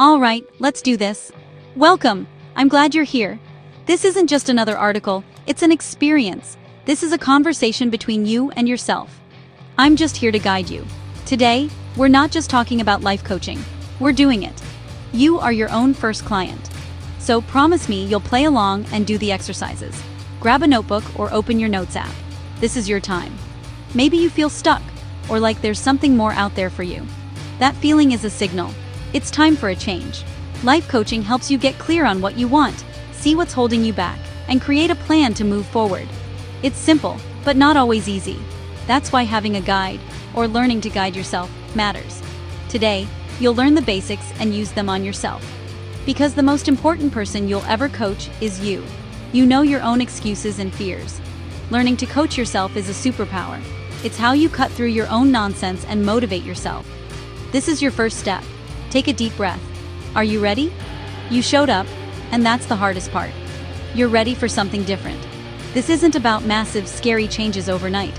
All right, let's do this. Welcome. I'm glad you're here. This isn't just another article, it's an experience. This is a conversation between you and yourself. I'm just here to guide you. Today, we're not just talking about life coaching. We're doing it. You are your own first client. So promise me you'll play along and do the exercises. Grab a notebook or open your notes app. This is your time. Maybe you feel stuck, or like there's something more out there for you. That feeling is a signal. It's time for a change. Life coaching helps you get clear on what you want, see what's holding you back, and create a plan to move forward. It's simple, but not always easy. That's why having a guide, or learning to guide yourself, matters. Today, you'll learn the basics and use them on yourself. Because the most important person you'll ever coach is you. You know your own excuses and fears. Learning to coach yourself is a superpower. It's how you cut through your own nonsense and motivate yourself. This is your first step. Take a deep breath. Are you ready? You showed up, and that's the hardest part. You're ready for something different. This isn't about massive, scary changes overnight.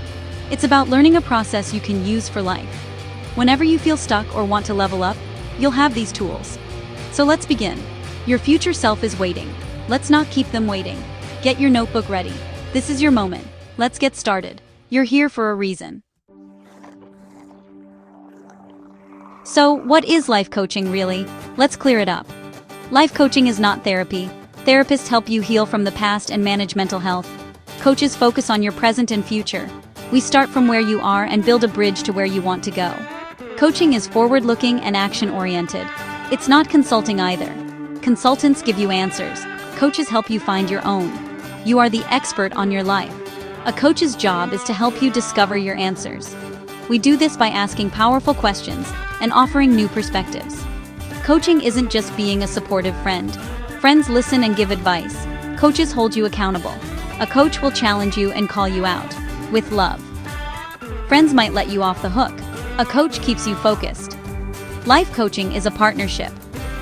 It's about learning a process you can use for life. Whenever you feel stuck or want to level up, you'll have these tools. So let's begin. Your future self is waiting. Let's not keep them waiting. Get your notebook ready. This is your moment. Let's get started. You're here for a reason. So, what is life coaching really? Let's clear it up. Life coaching is not therapy. Therapists help you heal from the past and manage mental health. Coaches focus on your present and future. We start from where you are and build a bridge to where you want to go. Coaching is forward-looking and action-oriented. It's not consulting either. Consultants give you answers. Coaches help you find your own. You are the expert on your life. A coach's job is to help you discover your answers. We do this by asking powerful questions and offering new perspectives. Coaching isn't just being a supportive friend. Friends listen and give advice. Coaches hold you accountable. A coach will challenge you and call you out, with love. Friends might let you off the hook. A coach keeps you focused. Life coaching is a partnership.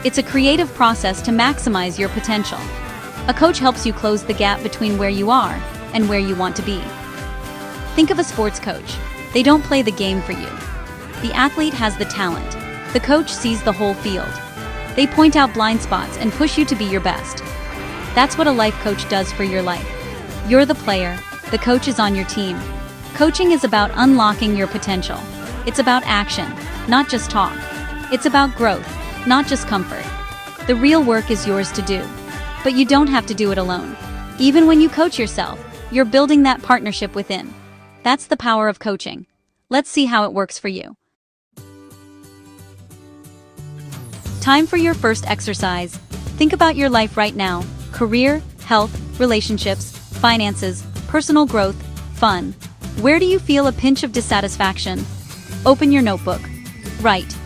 It's a creative process to maximize your potential. A coach helps you close the gap between where you are and where you want to be. Think of a sports coach. They don't play the game for you. The athlete has the talent. The coach sees the whole field. They point out blind spots and push you to be your best. That's what a life coach does for your life. You're the player. The coach is on your team. Coaching is about unlocking your potential. It's about action, not just talk. It's about growth, not just comfort. The real work is yours to do. But you don't have to do it alone. Even when you coach yourself, you're building that partnership within. That's the power of coaching. Let's see how it works for you. Time for your first exercise. Think about your life right now. Career, health, relationships, finances, personal growth, fun. Where do you feel a pinch of dissatisfaction? Open your notebook. Write.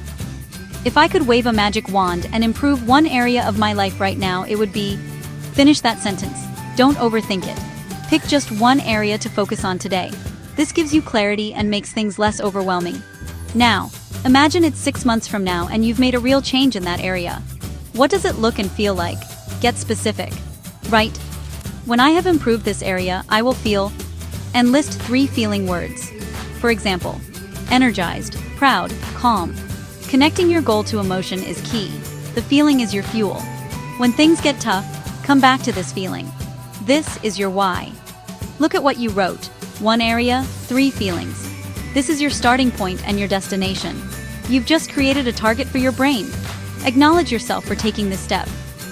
If I could wave a magic wand and improve one area of my life right now, it would be... Finish that sentence. Don't overthink it. Pick just one area to focus on today. This gives you clarity and makes things less overwhelming. Now, imagine it's 6 months from now and you've made a real change in that area. What does it look and feel like? Get specific. Write, when I have improved this area, I will feel... And list 3 feeling words. For example, energized, proud, calm. Connecting your goal to emotion is key. The feeling is your fuel. When things get tough, come back to this feeling. This is your why. Look at what you wrote. 1 area, 3 feelings. This is your starting point and your destination. You've just created a target for your brain. Acknowledge yourself for taking this step.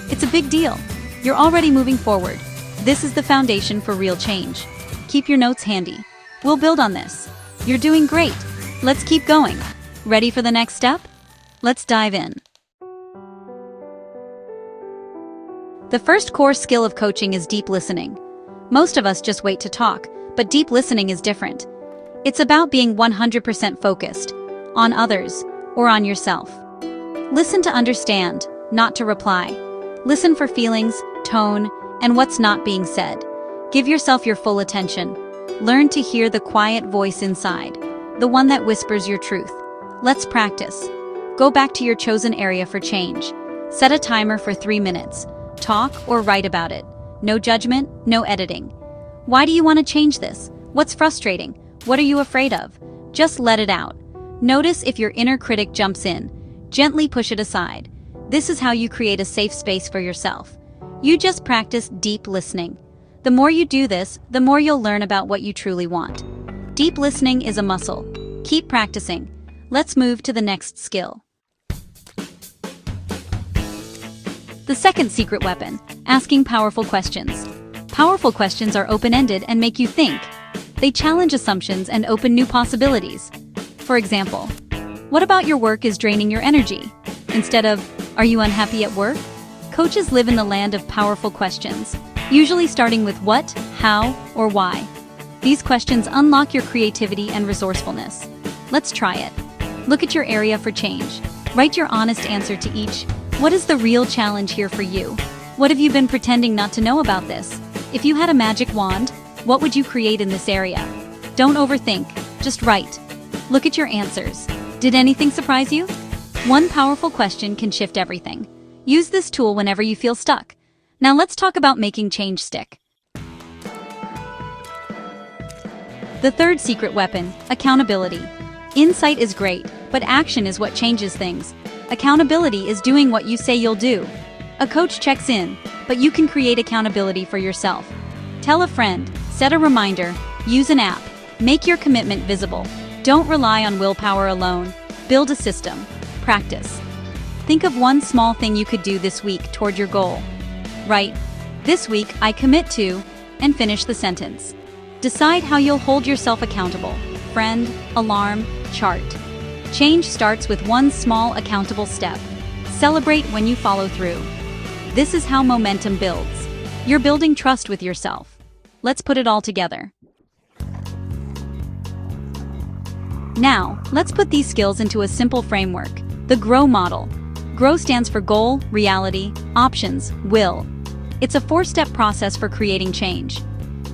It's a big deal. You're already moving forward. This is the foundation for real change. Keep your notes handy. We'll build on this. You're doing great. Let's keep going. Ready for the next step? Let's dive in. The first core skill of coaching is deep listening. Most of us just wait to talk, but deep listening is different. It's about being 100% focused on others or on yourself. Listen to understand, not to reply. Listen for feelings, tone, and what's not being said. Give yourself your full attention. Learn to hear the quiet voice inside, the one that whispers your truth. Let's practice. Go back to your chosen area for change. Set a timer for 3 minutes. Talk or write about it. No judgment, no editing. Why do you want to change this? What's frustrating? What are you afraid of? Just let it out. Notice if your inner critic jumps in. Gently push it aside. This is how you create a safe space for yourself. You just practice deep listening. The more you do this, the more you'll learn about what you truly want. Deep listening is a muscle. Keep practicing. Let's move to the next skill. The second secret weapon, asking powerful questions. Powerful questions are open-ended and make you think. They challenge assumptions and open new possibilities. For example, what about your work is draining your energy? Instead of, are you unhappy at work? Coaches live in the land of powerful questions, usually starting with what, how, or why. These questions unlock your creativity and resourcefulness. Let's try it. Look at your area for change. Write your honest answer to each. What is the real challenge here for you? What have you been pretending not to know about this? If you had a magic wand, what would you create in this area? Don't overthink, just write. Look at your answers. Did anything surprise you? One powerful question can shift everything. Use this tool whenever you feel stuck. Now let's talk about making change stick. The third secret weapon, accountability. Insight is great, but action is what changes things. Accountability is doing what you say you'll do. A coach checks in, but you can create accountability for yourself. Tell a friend, set a reminder, use an app, make your commitment visible. Don't rely on willpower alone. Build a system. Practice. Think of one small thing you could do this week toward your goal. Write, this week I commit to, and finish the sentence. Decide how you'll hold yourself accountable. Friend, alarm, chart. Change starts with one small accountable step. Celebrate when you follow through. This is how momentum builds. You're building trust with yourself. Let's put it all together. Now, let's put these skills into a simple framework. The GROW model. GROW stands for goal, reality, options, will. It's a 4-step process for creating change.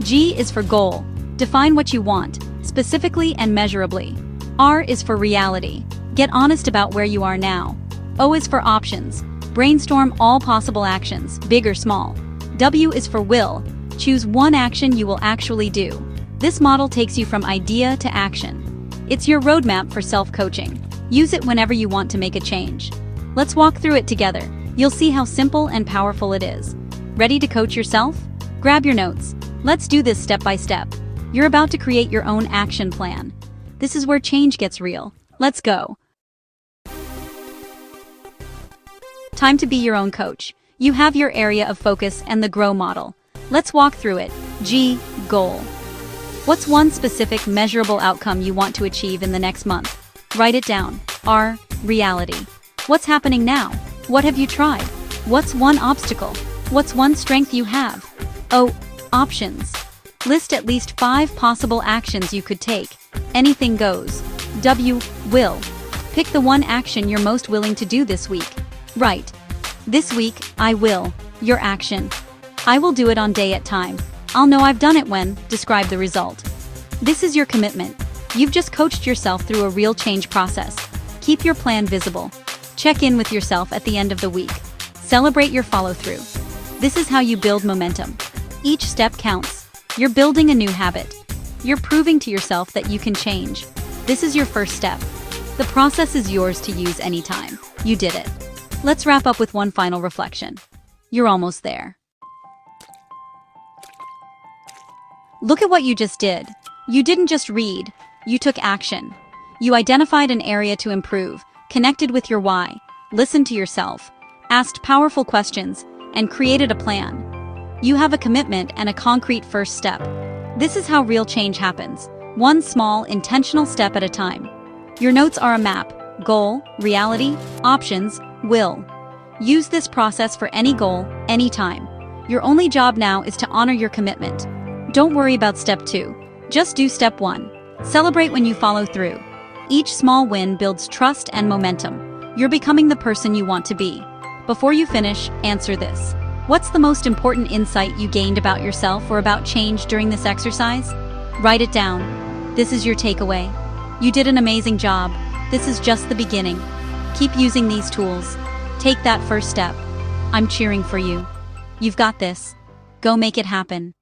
G is for goal. Define what you want, specifically and measurably. R is for reality. Get honest about where you are now. O is for options. Brainstorm all possible actions, big or small. W is for will. Choose one action you will actually do. This model takes you from idea to action. It's your roadmap for self-coaching. Use it whenever you want to make a change. Let's walk through it together. You'll see how simple and powerful it is. Ready to coach yourself? Grab your notes. Let's do this step by step. You're about to create your own action plan. This is where change gets real. Let's go. Time to be your own coach. You have your area of focus and the GROW model. Let's walk through it. G, goal. What's one specific, measurable outcome you want to achieve in the next month? Write it down. R, reality. What's happening now? What have you tried? What's one obstacle? What's one strength you have? O, options. List at least 5 possible actions you could take. Anything goes. W, will. Pick the one action you're most willing to do this week. Write. This week, I will. Your action. I will do it on day at time. I'll know I've done it when, describe the result. This is your commitment. You've just coached yourself through a real change process. Keep your plan visible. Check in with yourself at the end of the week. Celebrate your follow-through. This is how you build momentum. Each step counts. You're building a new habit. You're proving to yourself that you can change. This is your first step. The process is yours to use anytime. You did it. Let's wrap up with one final reflection. You're almost there. Look at what you just did. You didn't just read, you took action. You identified an area to improve, connected with your why, listened to yourself, asked powerful questions, and created a plan. You have a commitment and a concrete first step. This is how real change happens, one small, intentional step at a time. Your notes are a map: goal, reality, options, will. Use this process for any goal, anytime. Your only job now is to honor your commitment. Don't worry about step 2. Just do step 1. Celebrate when you follow through. Each small win builds trust and momentum. You're becoming the person you want to be. Before you finish, answer this. What's the most important insight you gained about yourself or about change during this exercise? Write it down. This is your takeaway. You did an amazing job. This is just the beginning. Keep using these tools. Take that first step. I'm cheering for you. You've got this. Go make it happen.